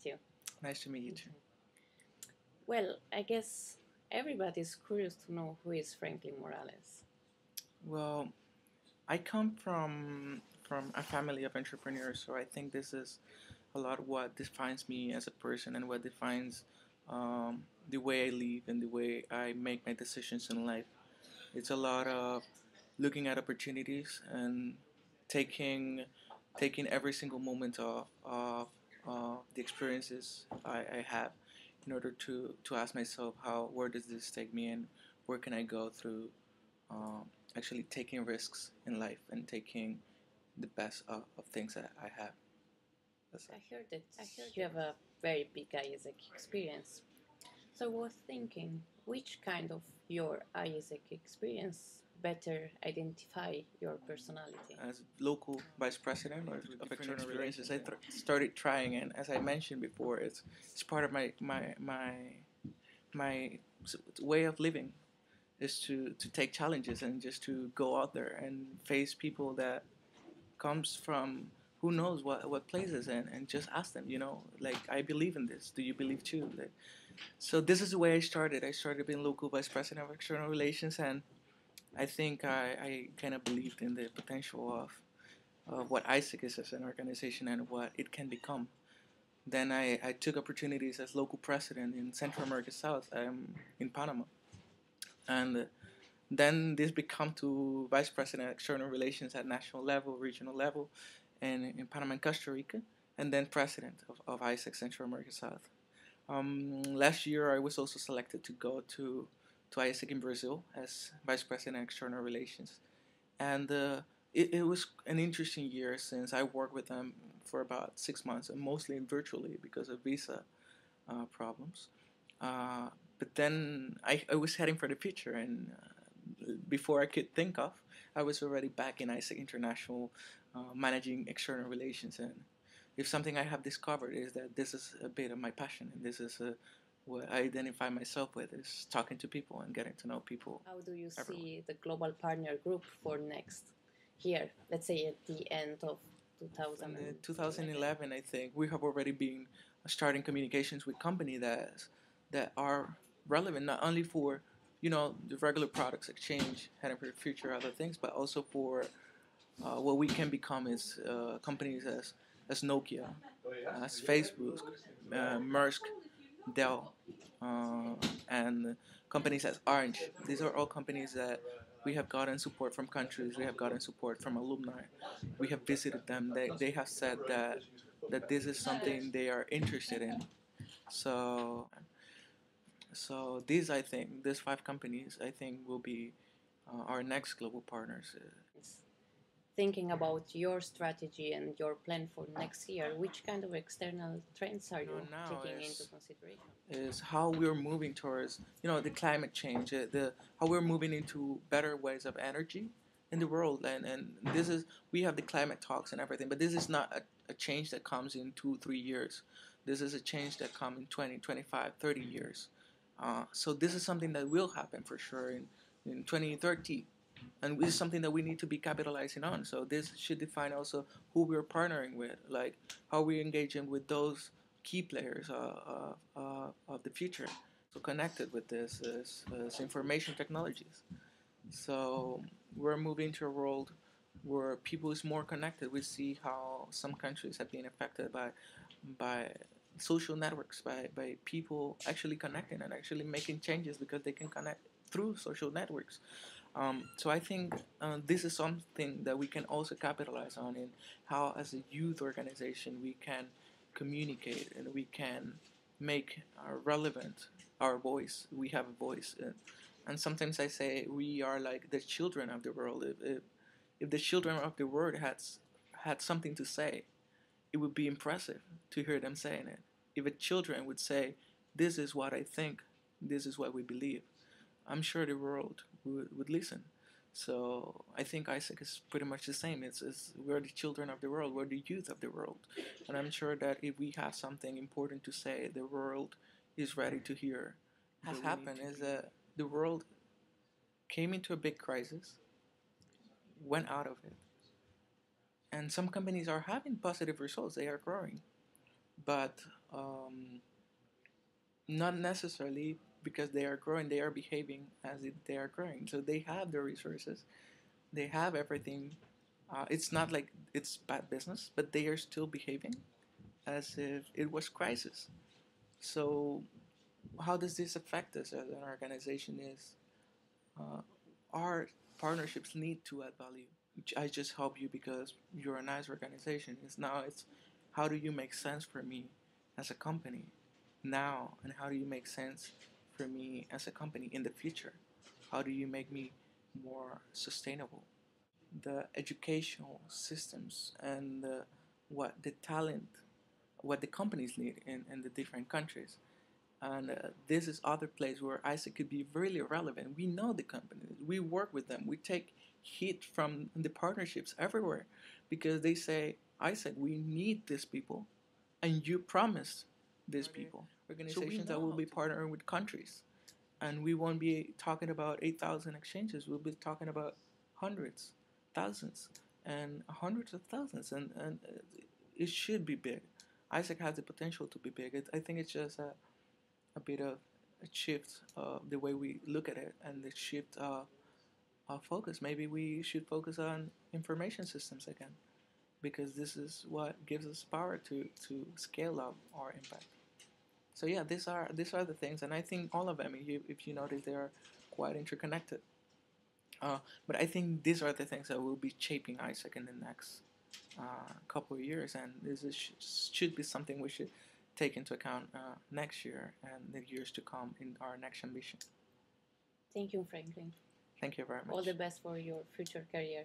meet you. Nice to meet you too. Well, I guess everybody's curious to know who is Franklin Morales. Well, I come from a family of entrepreneurs, so I think this is a lot what defines me as a person and what defines the way I live and the way I make my decisions in life. It's a lot of looking at opportunities and taking taking every single moment of the experiences I have in order to ask myself how where does this take me and where can I go through actually taking risks in life and taking the best of things that I have. I heard you have a very big AIESEC experience. So I was thinking, which kind of your AIESEC experience better identify your personality? As local vice president of external relations, I started trying, and as I mentioned before, it's part of my way of living is to take challenges and just to go out there and face people that comes from who knows what places and just ask them, like, I believe in this, do you believe too? Like, so this is the way I started being local vice president of external relations, and I think I kind of believed in the potential of what AIESEC is as an organization and what it can become. Then I took opportunities as local president in Central America South, in Panama, and then this become to vice president of external relations at national level, regional level, and in Panama and Costa Rica, and then president of AIESEC Central America South. Last year, I was also selected to go to AIESEC in Brazil as vice president of external relations, and it was an interesting year since I worked with them for about 6 months, and mostly virtually because of visa problems. But then I was heading for the future, and before I could think of, I was already back in AIESEC International, managing external relations. And if something I have discovered is that this is a bit of my passion, and this is what I identify myself with, is talking to people and getting to know people. How do you everyone. see the global partner group for next year? Let's say at the end of 2000. In 2011, I think we have already been starting communications with companies that are relevant not only for the regular products exchange, heading for the future, other things, but also for what we can become as companies as Nokia, as Facebook, Maersk, Dell, and companies as Orange. These are all companies that we have gotten support from countries. We have gotten support from alumni. We have visited them. They have said that this is something they are interested in. So these 5 companies, I think, will be our next global partners. Thinking about your strategy and your plan for next year, which kind of external trends are you taking into consideration? Is how we're moving towards the climate change, the how we're moving into better ways of energy in the world, and this is we have the climate talks and everything, but this is not a change that comes in 2-3 years. This is a change that comes in 20, 25, 30 years. So this is something that will happen for sure in 2030, and this is something that we need to be capitalizing on. So this should define also who we're partnering with, like how we're engaging with those key players of the future. So connected with this is information technologies. So we're moving to a world where people is more connected. We see how some countries have been affected by social networks, by people actually connecting and actually making changes because they can connect through social networks. So I think this is something that we can also capitalize on in how, as a youth organization, we can communicate and we can make relevant our voice. We have a voice, and sometimes I say we are like the children of the world. If the children of the world had something to say, it would be impressive to hear them saying it. If a children would say, "This is what I think. This is what we believe," I'm sure the world would listen. So I think AIESEC is pretty much the same. It's we're the children of the world. We're the youth of the world, and I'm sure that if we have something important to say, the world is ready to hear. What has happened is that the world came into a big crisis, went out of it, and some companies are having positive results. They are growing, but not necessarily because they are growing, they are behaving as if they are growing. So they have the resources, they have everything. It's not like it's bad business, but they are still behaving as if it was crisis. So how does this affect us as an organization? Is our partnerships need to add value. I just help you because you're a nice organization. It's how do you make sense for me as a company now, and how do you make sense for me as a company in the future? How do you make me more sustainable? The educational systems and what the talent, what the companies need in the different countries. And this is other place where AIESEC could be really relevant. We know the companies, we work with them, we take heat from the partnerships everywhere because they say, AIESEC, we need these people, and you promised these people. Organizations that will be partnering with countries, and we won't be talking about 8,000 exchanges. We'll be talking about hundreds, thousands, and hundreds of thousands, and it should be big. AIESEC has the potential to be big. I think it's just a bit of a shift the way we look at it, and the shift of focus. Maybe we should focus on information systems again, because this is what gives us power to scale up our impact. So yeah, these are the things, and I think all of them, if you notice, they are quite interconnected. But I think these are the things that will be shaping AIESEC in the next couple of years, and should be something we should take into account next year and the years to come in our next ambition. Thank you, Franklin. Thank you very much. All the best for your future career.